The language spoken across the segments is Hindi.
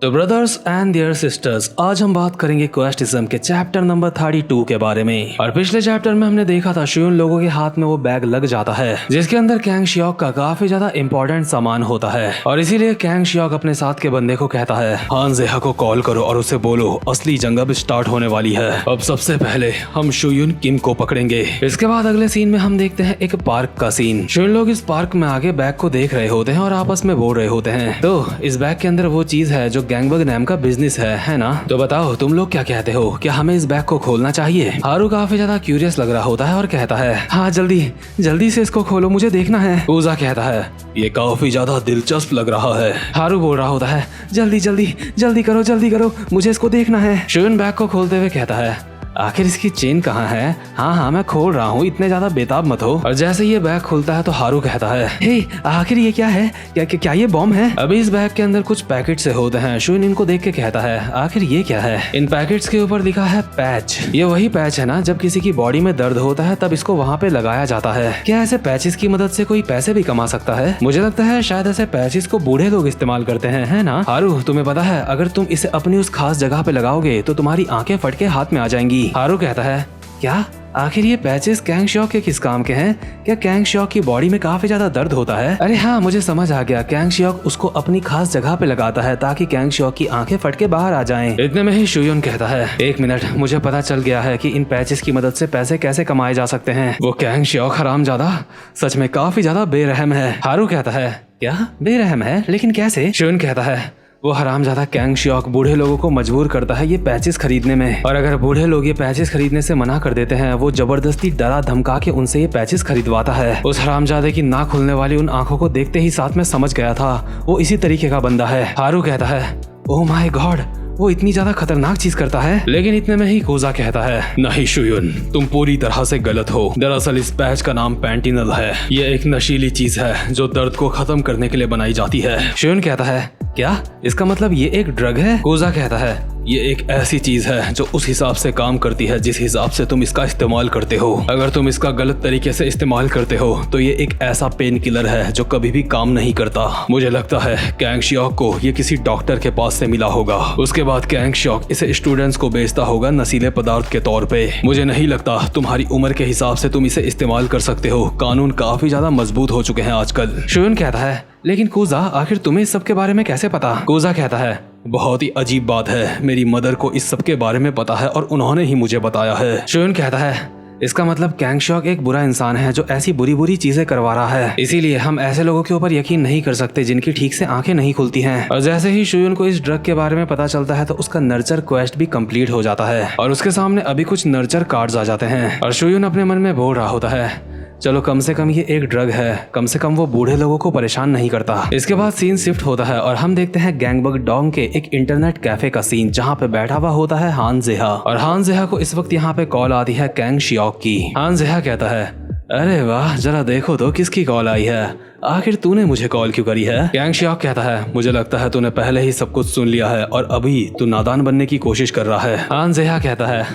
तो ब्रदर्स एंड देयर सिस्टर्स, आज हम बात करेंगे क्वेस्टिज्म के चैप्टर नंबर 32 के बारे में। और पिछले चैप्टर में हमने देखा था शुयून लोगों के हाथ में वो बैग लग जाता है जिसके अंदर कैंग शियोक का काफी ज्यादा इंपॉर्टेंट सामान होता है और इसीलिए कैंग शियोक अपने साथ के बंदे को कहता है हान जेहा को कॉल करो और उसे बोलो असली जंग अब स्टार्ट होने वाली है। अब सबसे पहले हम शुयून किम को पकड़ेंगे। इसके बाद अगले सीन में हम देखते हैं एक पार्क का सीन। शुयून लोग इस पार्क में आगे बैग को देख रहे होते हैं और आपस में बोल रहे होते हैं। तो इस बैग के अंदर वो चीज है जो गैंगबग नाम का बिजनेस है ना? तो बताओ तुम लोग क्या कहते हो, क्या हमें इस बैग को खोलना चाहिए? हारू काफी ज्यादा क्यूरियस लग रहा होता है और कहता है हाँ जल्दी से इसको खोलो, मुझे देखना है। पूजा कहता है ये काफी ज्यादा दिलचस्प लग रहा है। हारू बोल रहा होता है जल्दी करो, मुझे इसको देखना है। शुयून बैग को खोलते हुए कहता है आखिर इसकी चेन कहाँ है? हाँ मैं खोल रहा हूँ, इतने ज्यादा बेताब मत हो। और जैसे ये बैग खुलता है तो हारू कहता है हे आखिर ये क्या है? क्या ये बॉम्ब है? अभी इस बैग के अंदर कुछ पैकेट से होते हैं। शुयून इनको देख के कहता है आखिर ये क्या है? इन पैकेट्स के ऊपर लिखा है पैच। ये वही पैच है ना जब किसी की बॉडी में दर्द होता है तब इसको वहाँ पे लगाया जाता है। क्या ऐसे पैचेस की मदद से कोई पैसे भी कमा सकता है? मुझे लगता है शायद ऐसे पैचेस को बूढ़े लोग इस्तेमाल करते हैं, है ना? हारू तुम्हें पता है अगर तुम इसे अपनी उस खास जगह पे लगाओगे तो तुम्हारी आंखें फट के हाथ में आ जाएंगी। हारू कहता है क्या आखिर ये पैचेस कैंग शियोक के किस काम के हैं? क्या कैंग शियोक की बॉडी में काफी ज्यादा दर्द होता है? अरे हाँ मुझे समझ आ गया, कैंग शियोक उसको अपनी खास जगह पे लगाता है ताकि कैंग शियोक की आंखें फट के बाहर आ जाएं। इतने में ही शुयून कहता है एक मिनट, मुझे पता चल गया है कि इन पैचेस की मदद से पैसे कैसे कमाए जा सकते हैं। वो कैंग शियोक हरामजादा सच में काफी ज्यादा बेरहम है। हारू कहता है क्या बेरहम है, लेकिन कैसे? शुयून कहता है वो हरामजादा कैंग शियोक बूढ़े लोगों को मजबूर करता है ये पैचेस खरीदने में, और अगर बूढ़े लोग ये पैचेस खरीदने से मना कर देते हैं वो जबरदस्ती डरा धमका के उनसे ये पैचेस खरीदवाता है। उस हरामजादे की ना खुलने वाली उन आंखों को देखते ही साथ में समझ गया था वो इसी तरीके का बंदा है। हारू कहता है ओह माय गॉड, वो इतनी ज्यादा खतरनाक चीज करता है। लेकिन इतने में ही कोजा कहता है नहीं शुयून, तुम पूरी तरह से गलत हो। दरअसल इस पैच का नाम पेंटिनल है। ये एक नशीली चीज है जो दर्द को खत्म करने के लिए बनाई जाती है। शुयून कहता है क्या इसका मतलब ये एक ड्रग है? कोजा कहता है ये एक ऐसी चीज है जो उस हिसाब से काम करती है जिस हिसाब से तुम इसका इस्तेमाल करते हो। अगर तुम इसका गलत तरीके से इस्तेमाल करते हो तो ये एक ऐसा पेन किलर है जो कभी भी काम नहीं करता। मुझे लगता है कैंग शियोक को ये किसी डॉक्टर के पास से मिला होगा। उसके बाद कैंग शियोक इसे स्टूडेंट्स को बेचता होगा नशीले पदार्थ के तौर पे। मुझे नहीं लगता तुम्हारी उम्र के हिसाब से तुम इसे इस्तेमाल कर सकते हो। कानून काफी ज्यादा मजबूत हो चुके हैं आजकल। शुयून कहता है लेकिन कोजा आखिर तुम्हें इस सब के बारे में कैसे पता? कोजा कहता है बहुत ही अजीब बात है, मेरी मदर को इस सब के बारे में पता है और उन्होंने ही मुझे बताया है। शुयून कहता है इसका मतलब कैंग शियोक एक बुरा इंसान है जो ऐसी बुरी चीजें करवा रहा है, इसीलिए हम ऐसे लोगों के ऊपर यकीन नहीं कर सकते जिनकी ठीक से आंखें नहीं खुलती हैं। और जैसे ही शुयून को इस ड्रग के बारे में पता चलता है तो उसका नर्चर क्वेस्ट भी कंप्लीट हो जाता है और उसके सामने अभी कुछ नर्चर कार्ड्स आ जाते हैं। और शुयून अपने मन में बोल रहा होता है चलो कम से कम ये एक ड्रग है, कम से कम वो बूढ़े लोगों को परेशान नहीं करता। इसके बाद सीन शिफ्ट होता है और हम देखते हैं गैंगबग डोंग के एक इंटरनेट कैफे का सीन जहाँ पे बैठा हुआ होता है हान जेहा। और हान जेहा को इस वक्त यहाँ पे कॉल आती है कैंग शियोक की। हान जेहा कहता है अरे वाह, जरा देखो तो किसकी कॉल आई है, आखिर तूने मुझे कॉल क्यों करी है? कैंग शियोक कहता है मुझे लगता है तूने पहले ही सब कुछ सुन लिया है और अभी तू नादान बनने की कोशिश कर रहा है। हान जेहा कहता है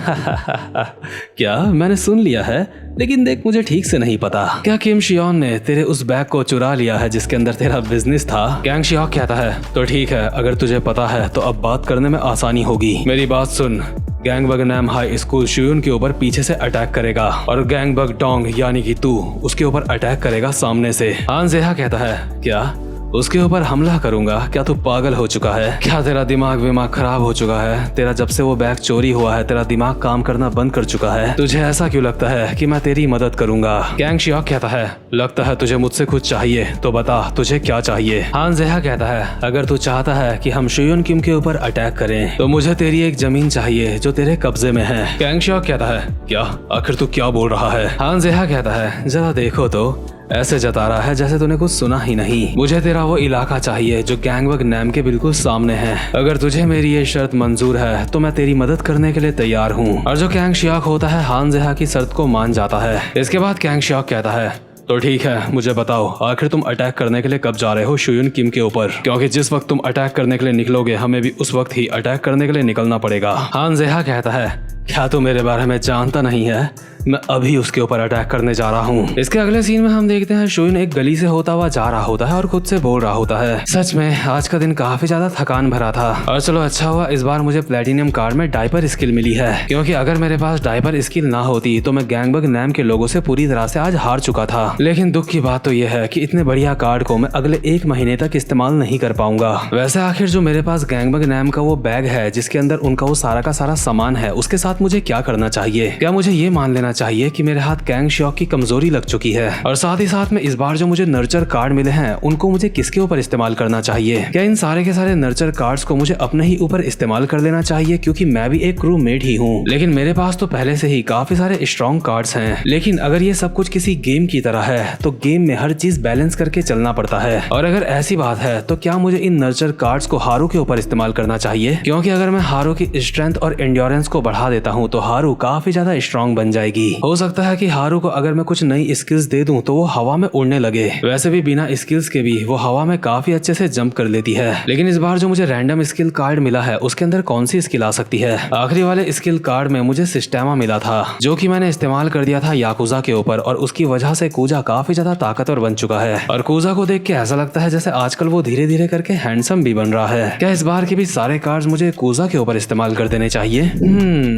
क्या मैंने सुन लिया है, लेकिन देख मुझे ठीक से नहीं पता, क्या किम शियोन ने तेरे उस बैग को चुरा लिया है जिसके अंदर तेरा बिजनेस था? कैंग शियोक कहता है तो ठीक है, अगर तुझे पता है तो अब बात करने में आसानी होगी। मेरी बात सुन, गैंगबग नाम हाई स्कूल शुयून के ऊपर पीछे से अटैक करेगा और गैंगबग डोंग यानी कि तू उसके ऊपर अटैक करेगा सामने से। हान जेहा कहता है क्या उसके ऊपर हमला करूंगा? क्या तू पागल हो चुका है? क्या तेरा दिमाग खराब हो चुका है? तेरा जब से वो बैग चोरी हुआ है तेरा दिमाग काम करना बंद कर चुका है। तुझे ऐसा क्यों लगता है कि मैं तेरी मदद करूंगा? कैंग शियोक कहता है लगता है तुझे मुझसे कुछ चाहिए, तो बता तुझे क्या चाहिए? हान जेहा कहता है अगर तू चाहता है कि हम शुयून किम के ऊपर अटैक करें तो मुझे तेरी एक जमीन चाहिए जो तेरे कब्जे में है। कैंग शियोक कहता है क्या आखिर तू क्या बोल रहा है? हान जेहा कहता है जरा देखो तो, ऐसे जता रहा है जैसे तूने कुछ सुना ही नहीं। मुझे तेरा वो इलाका चाहिए जो गैंगबग नाम के बिल्कुल सामने है। अगर तुझे मेरी ये शर्त मंजूर है तो मैं तेरी मदद करने के लिए तैयार हूँ। और जो कैंग शियोक होता है हान जेहा की शर्त को मान जाता है। इसके बाद कैंग शियोक कहता है तो ठीक है, मुझे बताओ आखिर तुम अटैक करने के लिए कब जा रहे हो शुयून किम के ऊपर? क्योंकि जिस वक्त तुम अटैक करने के लिए निकलोगे हमें भी उस वक्त ही अटैक करने के लिए निकलना पड़ेगा। हान जेहा कहता है क्या तू मेरे बारे में जानता नहीं है? मैं अभी उसके ऊपर अटैक करने जा रहा हूँ। इसके अगले सीन में हम देखते हैं शुइन एक गली से होता हुआ जा रहा होता है और खुद से बोल रहा होता है, सच में आज का दिन काफी ज्यादा थकान भरा था और चलो अच्छा हुआ इस बार मुझे प्लेटिनियम कार्ड में डायपर स्किल मिली है, क्योंकि अगर मेरे पास डायपर स्किल ना होती तो मैं गैंगबग नाम के लोगों से पूरी तरह से आज हार चुका था। लेकिन दुख की बात तो यह है कि इतने बढ़िया कार्ड को मैं अगले 1 महीने तक इस्तेमाल नहीं कर पाऊंगा। वैसे आखिर जो मेरे पास गैंगबग नाम का वो बैग है जिसके अंदर उनका वो सारा का सारा सामान है, उसके साथ मुझे क्या करना चाहिए? क्या मुझे ये मान लेना चाहिए कि मेरे हाथ कैंग शियोक की कमजोरी लग चुकी है? और साथ ही साथ में इस बार जो मुझे नर्चर कार्ड मिले हैं उनको मुझे किसके ऊपर इस्तेमाल करना चाहिए? क्या इन सारे के सारे नर्चर कार्ड्स को मुझे अपने ही ऊपर इस्तेमाल कर लेना चाहिए, क्योंकि मैं भी एक क्रू मेट ही हूँ। लेकिन मेरे पास तो पहले से ही काफी सारे स्ट्रॉन्ग कार्ड्स हैं। लेकिन अगर ये सब कुछ किसी गेम की तरह है तो गेम में हर चीज बैलेंस करके चलना पड़ता है। और अगर ऐसी बात है तो क्या मुझे इन नर्चर कार्ड्स को हारू के ऊपर इस्तेमाल करना चाहिए? क्योंकि अगर मैं हारू की स्ट्रेंथ और एंड्योरेंस को बढ़ा देता हूँ तो हारू काफी ज्यादा स्ट्रॉन्ग बन जाएगी। हो सकता है कि हारू को अगर मैं कुछ नई स्किल्स दे दूं तो वो हवा में उड़ने लगे। वैसे भी बिना स्किल्स के भी वो हवा में काफी अच्छे से जंप कर लेती है। लेकिन इस बार जो मुझे रैंडम स्किल कार्ड मिला है उसके अंदर कौन सी स्किल आ सकती है? आखिरी वाले स्किल कार्ड में मुझे सिस्टेमा मिला था जो कि मैंने इस्तेमाल कर दिया था याकुजा के ऊपर और उसकी वजह से कूजा काफी ज्यादा ताकतवर बन चुका है। और कूजा को देख के ऐसा लगता है जैसे आजकल वो धीरे धीरे करके हैंडसम भी बन रहा है। क्या इस बार के भी सारे कार्ड्स मुझे कूजा के ऊपर इस्तेमाल कर देने चाहिए?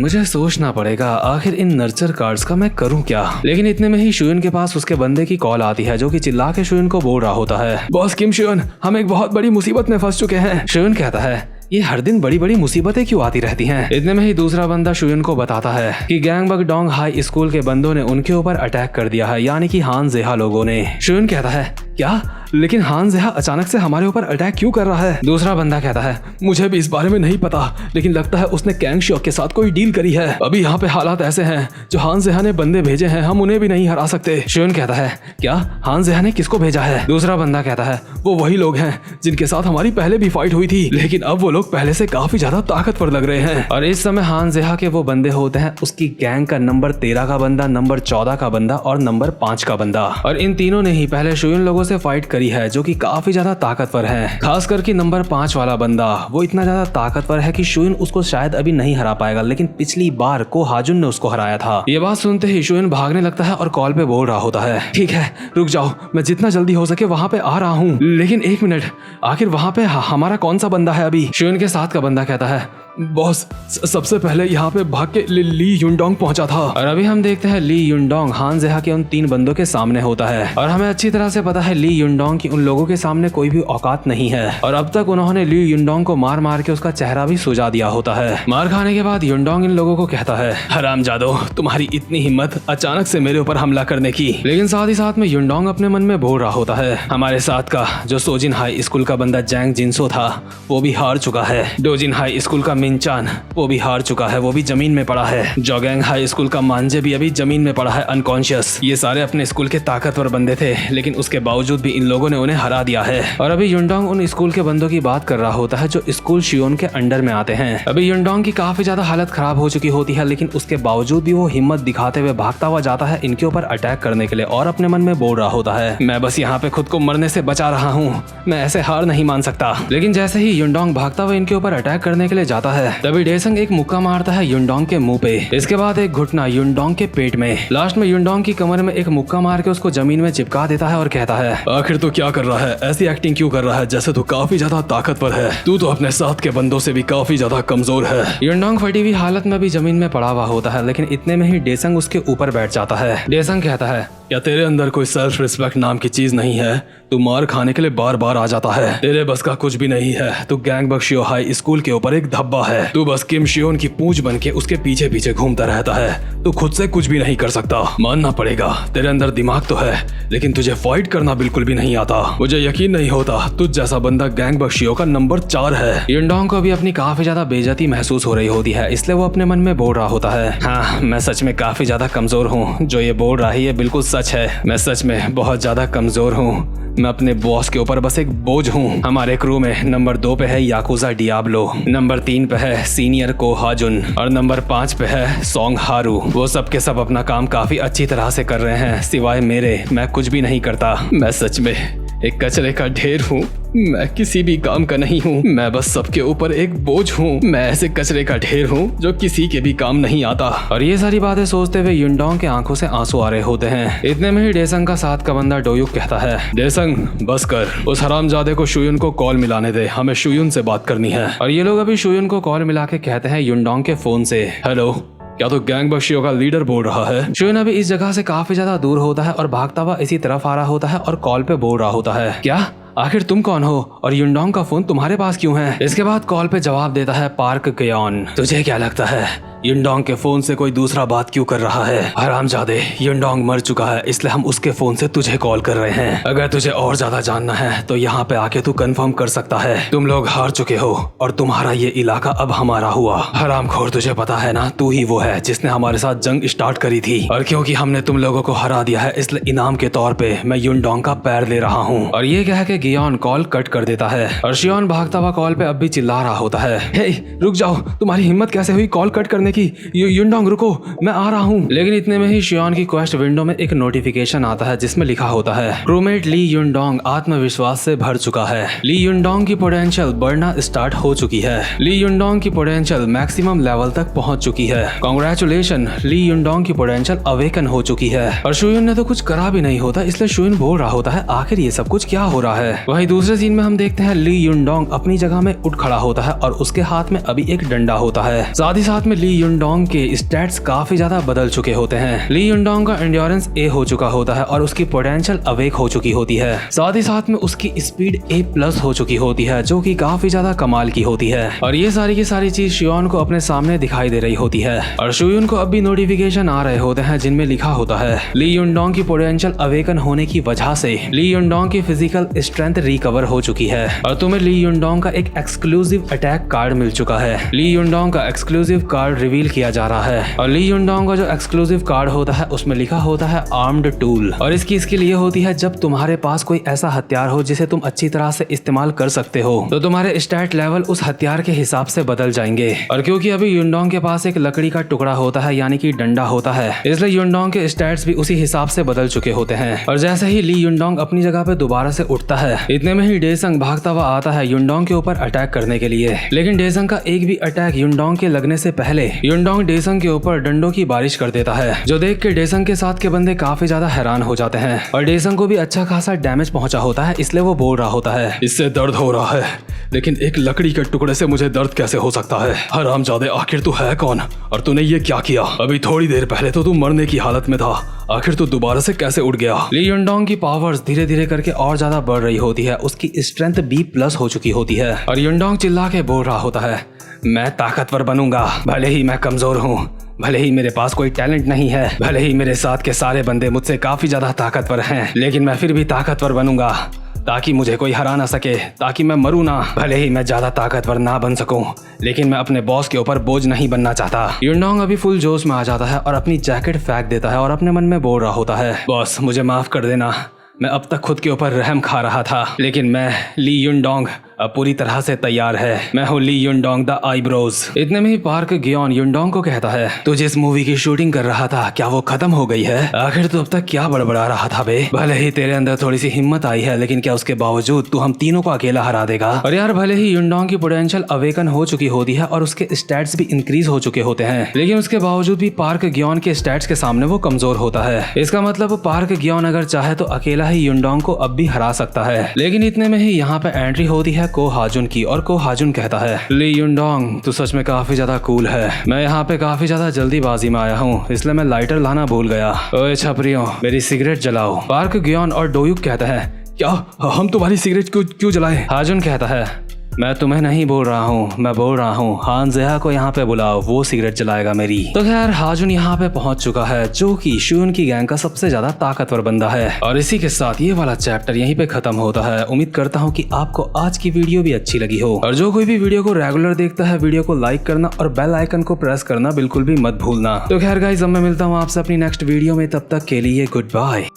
मुझे सोचना पड़ेगा आखिर इन नर्चर कार्ड्स का मैं करूं क्या। लेकिन इतने में ही शुइन के पास उसके बंदे की कॉल आती है जो कि चिल्ला के शुइन को बोल रहा होता है, बॉस किम शुइन, हम एक बहुत बड़ी मुसीबत में फंस चुके हैं। शुइन कहता है, ये हर दिन बड़ी बड़ी मुसीबतें क्यों आती रहती हैं? इतने में ही दूसरा बंदा शुइन को बताता है कि गैंगबग डोंग हाई स्कूल के बंदों ने उनके ऊपर अटैक कर दिया है, यानी कि हान जेहा लोगों ने। शुइन कहता है, क्या? लेकिन हान जेहा अचानक से हमारे ऊपर अटैक क्यों कर रहा है? दूसरा बंदा कहता है, मुझे भी इस बारे में नहीं पता, लेकिन लगता है उसने कैंग शियोक के साथ कोई डील करी है। अभी यहाँ पे हालात ऐसे हैं, जो हान जेहा ने बंदे भेजे हैं हम उन्हें भी नहीं हरा सकते। शुइन कहता है, क्या हान जेहा ने किसको भेजा है? दूसरा बंदा कहता है, वो वही लोग हैं जिनके साथ हमारी पहले भी फाइट हुई थी, लेकिन अब वो लोग पहले से काफी ज्यादा ताकतवर लग रहे हैं। और इस समय हान जेहा के वो बंदे होते हैं उसकी गैंग का नंबर 13 का बंदा, नंबर 14 का बंदा और नंबर 5 का बंदा। और इन तीनों ने ही पहले शुइन लोगों से फाइट करी है जो कि काफी ज्यादा ताकतवर है। खास करके नंबर 5 वाला बंदा, वो इतना ज्यादा ताकतवर है कि शुइन उसको शायद अभी नहीं हरा पाएगा, लेकिन पिछली बार को हाजुन ने उसको हराया था। ये बात सुनते ही शुइन भागने लगता है और कॉल पे बोल रहा होता है, ठीक है रुक जाओ, मैं जितना जल्दी हो सके वहाँ पे आ रहा हूँ। लेकिन 1 मिनट, आखिर वहाँ पे हमारा कौन सा बंदा है अभी? शुइन के साथ का बंदा कहता है, बॉस सबसे पहले यहाँ पे भाग के ली युनडोंग पहुंचा था। और अभी हम देखते हैं ली युनडोंग हान जेहा के उन 3 बंदों के सामने होता है और हमें अच्छी तरह से पता है ली युनडोंग की उन लोगों के सामने कोई भी औकात नहीं है। और अब तक उन्होंने ली युनडोंग को मार मार के उसका चेहरा भी सुजा दिया होता है। मार खाने के बाद युनडोंग इन लोगों को कहता है, हरामजादो, तुम्हारी इतनी हिम्मत अचानक से मेरे ऊपर हमला करने की। लेकिन साथ ही साथ में युनडोंग अपने मन में बोल रहा होता है, हमारे साथ का जो सोजिन हाई स्कूल का बंदा जैंग जिनसो था वो भी हार चुका है। डोजिन हाई स्कूल का मिनचान वो भी हार चुका है, वो भी जमीन में पड़ा है। जोगैंग हाई स्कूल का मांजे भी अभी जमीन में पड़ा है अनकॉन्शियस। ये सारे अपने स्कूल के ताकतवर बंदे थे, लेकिन उसके बावजूद भी इन लोगों ने उन्हें हरा दिया है। और अभी युनडोंग उन स्कूल के बंदों की बात कर रहा होता है जो स्कूल शियोन के अंडर में आते हैं। अभी युनडोंग की काफी ज्यादा हालत खराब हो चुकी होती है, लेकिन उसके बावजूद भी वो हिम्मत दिखाते हुए भागता हुआ जाता है इनके ऊपर अटैक करने के लिए और अपने मन में बोल रहा होता है, मैं बस यहाँ पे खुद को मरने से बचा रहा हूँ, मैं ऐसे हार नहीं मान सकता। लेकिन जैसे ही युनडोंग भागता हुआ इनके ऊपर अटैक करने के लिए जाता है तभी डेसंग एक मुक्का मारता है युनडोंग के मुंह पे। इसके बाद एक घुटना युनडोंग के पेट में। लास्ट में युनडोंग की कमर में एक मुक्का मार के उसको जमीन में चिपका देता है और कहता है, आखिर तू क्या कर रहा है? ऐसी एक्टिंग क्यों कर रहा है जैसे तू काफी ज्यादा ताकतवर है? तू तो अपने साथ के बंदों से भी काफी ज्यादा कमजोर है। युनडोंग फटी हुई हालत में भी जमीन में पड़ा हुआ होता है, लेकिन इतने में ही डेसंग उसके ऊपर बैठ जाता है। डेसंग कहता है, क्या तेरे अंदर कोई सेल्फ रिस्पेक्ट नाम की चीज नहीं है? तू मार खाने के लिए बार बार आ जाता है, तेरे बस का कुछ भी नहीं है। तू गैंगबग शियो हाई स्कूल के ऊपर एक धब्बा है, तू बस किम शियोन की पूंछ बन के उसके पीछे पीछे घूमता रहता है। तू खुद से कुछ भी नहीं कर सकता। मानना पड़ेगा तेरे अंदर दिमाग तो है, लेकिन तुझे फाइट करना बिल्कुल भी नहीं आता। मुझे यकीन नहीं होता तुझ जैसा बंदा गैंगबग शियो का नंबर 4 है। युनडोंग को भी अपनी काफी ज्यादा बेइज्जती महसूस हो रही होती है, इसलिए वो अपने मन में बोल रहा होता है, हाँ मैं सच में काफी ज्यादा कमजोर हूँ। जो ये बोल रहा है ये बिल्कुल सच है, मैं सच में बहुत ज्यादा कमजोर हूँ। मैं अपने बॉस के ऊपर बस एक बोझ हूँ। हमारे क्रू में नंबर 2 पे है याकुजा डियाब्लो, नंबर 3 पे है सीनियर को हाजुन और नंबर 5 पे है सोंग हारू। वो सब के सब अपना काम काफी अच्छी तरह से कर रहे हैं, सिवाय मेरे। मैं कुछ भी नहीं करता। मैं सच में एक कचरे का ढेर हूँ, मैं किसी भी काम का नहीं हूँ, मैं बस सबके ऊपर एक बोझ हूँ, मैं ऐसे कचरे का ढेर हूँ जो किसी के भी काम नहीं आता। और ये सारी बातें सोचते हुए युनडोंग के आंखों से आंसू आ रहे होते हैं। इतने में ही डेसंग का साथ का बंदा डोयुक कहता है, डेसंग बस कर, उस हरामजादे को शुयुन को कॉल मिलाने दे, हमें शुयुन से बात करनी है। और ये लोग अभी शुयुन को कॉल मिला के कहते हैं युनडोंग के फोन से, हेलो, क्या तो गैंग बख्शियों का लीडर बोल रहा है। शुयुन अभी इस जगह से काफी ज्यादा दूर होता है और भागता हुआ इसी तरफ आ रहा होता है और कॉल पे बोल रहा होता है, क्या आखिर तुम कौन हो और युनडोंग का फोन तुम्हारे पास क्यों है। इसके बाद कॉल पे जवाब देता है पार्क गयोन, तुझे क्या लगता है युनडोंग के फोन से कोई दूसरा बात क्यों कर रहा है। हरामजादे, युनडोंग मर चुका है, इसलिए हम उसके फोन से तुझे कॉल कर रहे हैं। अगर तुझे और ज्यादा जानना है तो यहाँ पे आके तू कंफर्म कर सकता है, तुम लोग हार चुके हो और तुम्हारा ये इलाका अब हमारा हुआ। हरामखोर, तुझे पता है ना, तू ही वो है जिसने हमारे साथ जंग स्टार्ट करी थी और क्योंकि हमने तुम लोगों को हरा दिया है इसलिए इनाम के तौर पे मैं युनडोंग का पैर ले रहा हूँ। और ये कह के गियोन कॉल कट कर देता है और शियोन भागता हुआ कॉल पे अब भी चिल्ला रहा होता है, हे रुक जाओ, तुम्हारी हिम्मत कैसे हुई कॉल कट करने की, युनडोंग रुको, मैं आ रहा हूँ। लेकिन इतने में ही शियोन की क्वेस्ट विंडो में एक नोटिफिकेशन आता है जिसमें लिखा होता है, क्रूमेट ली युनडोंग आत्मविश्वास से भर चुका है, ली युनडोंग की पोटेंशियल बढ़ना स्टार्ट हो चुकी है, ली युनडोंग की पोटेंशियल मैक्सिमम लेवल तक पहुंच चुकी है, कांग्रेचुलेशन, ली युनडोंग की पोटेंशियल अवेकन हो चुकी है। और शुयुन ने तो कुछ करा भी नहीं होता, इसलिए शुयुन बोल रहा होता है, आखिर ये सब कुछ क्या हो रहा है। वही दूसरे सीन में हम देखते हैं ली युनडोंग अपनी जगह में उठ खड़ा होता है और उसके हाथ में अभी एक डंडा होता है। साथ ही साथ में ली युनडोंग के स्टैट्स काफी ज्यादा बदल चुके होते हैं। ली युनडोंग का एंड्योरेंस ए हो चुका होता है और उसकी पोटेंशियल अवेक हो चुकी होती है। साथ ही साथ में उसकी स्पीड ए प्लस हो चुकी होती है जो कि काफी ज्यादा कमाल की होती है। और ये सारी की सारी चीज शियोन को अपने सामने दिखाई दे रही होती है और शुयुन को अब भी नोटिफिकेशन आ रहे होते हैं जिनमें लिखा होता है, ली युनडोंग की पोटेंशियल अवेकन होने की वजह से ली युनडोंग की फिजिकल स्ट्रेंथ रिकवर हो चुकी है और तुम्हें ली युनडोंग का एक एक्सक्लूसिव अटैक कार्ड मिल चुका है। ली युनडोंग का एक्सक्लूसिव कार्ड रिवील किया जा रहा है और ली युनडोंग का जो एक्सक्लूसिव कार्ड होता है उसमें लिखा होता है आर्म्ड टूल और इसकी स्किल ये होती है, जब तुम्हारे पास कोई ऐसा हथियार हो जिसे तुम अच्छी तरह से इस्तेमाल कर सकते हो तो तुम्हारे स्टैट लेवल उस हथियार के हिसाब से बदल जाएंगे। और क्योंकि अभी युनडोंग के पास एक लकड़ी का टुकड़ा होता है यानी कि डंडा होता है, इसलिए युनडोंग के स्टैट्स भी उसी हिसाब से बदल चुके होते हैं। और जैसे ही ली युनडोंग अपनी जगह पे दोबारा से उठता है, इतने में ही डेसंग भागता हुआ आता है युनडोंग के ऊपर अटैक करने के लिए। लेकिन डेसंग का एक भी अटैक युनडोंग के लगने से पहले युनडोंग डेसंग के ऊपर डंडों की बारिश कर देता है, जो देख के डेसंग के साथ के बंदे काफी ज्यादा हैरान हो जाते हैं। और डेसंग को भी अच्छा खासा डैमेज पहुंचा होता है, इसलिए वो बोल रहा होता है, इससे दर्द हो रहा है लेकिन एक लकड़ी के टुकड़े से मुझे दर्द कैसे हो सकता है। हरामजादे, आखिर तू है कौन और तूने ये क्या किया? अभी थोड़ी देर पहले तो तू मरने की हालत में था, आखिर तू दोबारा से कैसे उठ गया? ली युनडोंग की पावर्स धीरे धीरे करके और ज्यादा बढ़ रही होती है, उसकी स्ट्रेंथ बी प्लस हो चुकी होती है और युनडोंग चिल्ला के बोल रहा होता है, मैं ताकतवर बनूंगा, भले ही मैं कमजोर हूँ, भले ही मेरे पास कोई टैलेंट नहीं है, भले ही मेरे साथ के सारे बंदे मुझसे काफी ज्यादा ताकतवर हैं, लेकिन मैं फिर भी ताकतवर बनूंगा ताकि मुझे कोई हरा ना सके, ताकि मैं मरूं ना। भले ही मैं ज्यादा ताकतवर ना बन सकूं, लेकिन मैं अपने बॉस के ऊपर बोझ नहीं बनना चाहता। युनडोंग अभी फुल जोश में आ जाता है और अपनी जैकेट फेंक देता है और अपने मन में बोल रहा होता है, बॉस मुझे माफ कर देना, मैं अब तक खुद के ऊपर रहम खा रहा था, लेकिन मैं ली युनडोंग अब पूरी तरह से तैयार है, मैं हूँ ली युनडोंग द आईब्रोज। इतने में ही पार्क गियोन युनडोंग को कहता है, तू जिस मूवी की शूटिंग कर रहा था क्या वो खत्म हो गई है? आखिर तू अब तक क्या बड़बड़ा रहा था बे? भले ही तेरे अंदर थोड़ी सी हिम्मत आई है, लेकिन क्या उसके बावजूद तू हम तीनों को अकेला हरा देगा? और यार भले ही युनडोंग की पोटेंशियल अवेकन हो चुकी होती है और उसके स्टैट्स भी इंक्रीज हो चुके होते हैं, लेकिन उसके बावजूद भी पार्क गियोन के स्टैट्स के सामने वो कमजोर होता है। इसका मतलब पार्क गियोन अगर चाहे तो अकेला ही युनडोंग को अब भी हरा सकता है। लेकिन इतने में ही यहाँ पे एंट्री होती है को हाजुन की और को हाजुन कहता है, ली युनडोंग तू सच में काफी ज्यादा कूल है, मैं यहाँ पे काफी ज्यादा जल्दीबाजी में आया हूँ, इसलिए मैं लाइटर लाना भूल गया। ओए छपरियों, मेरी सिगरेट जलाओ। पार्क गियोन और डोयुक कहता है, क्या हम तुम्हारी सिगरेट क्यों जलाएं? हाजुन कहता है, मैं तुम्हें नहीं बोल रहा हूँ, मैं बोल रहा हूँ हान ज़ेहा को यहाँ पे बुलाओ, वो सिगरेट जलाएगा मेरी। तो खैर हाजुन यहाँ पे पहुंच चुका है, जो कि शुयुन की गैंग का सबसे ज्यादा ताकतवर बंदा है। और इसी के साथ ये वाला चैप्टर यहीं पे खत्म होता है। उम्मीद करता हूँ कि आपको आज की वीडियो भी अच्छी लगी हो, और जो कोई भी वीडियो को रेगुलर देखता है वीडियो को लाइक करना और बेल आइकन को प्रेस करना बिल्कुल भी मत भूलना। तो खैर गाइस, अब मैं मिलता हूँ आपसे अपनी नेक्स्ट वीडियो में, तब तक के लिए गुड बाय।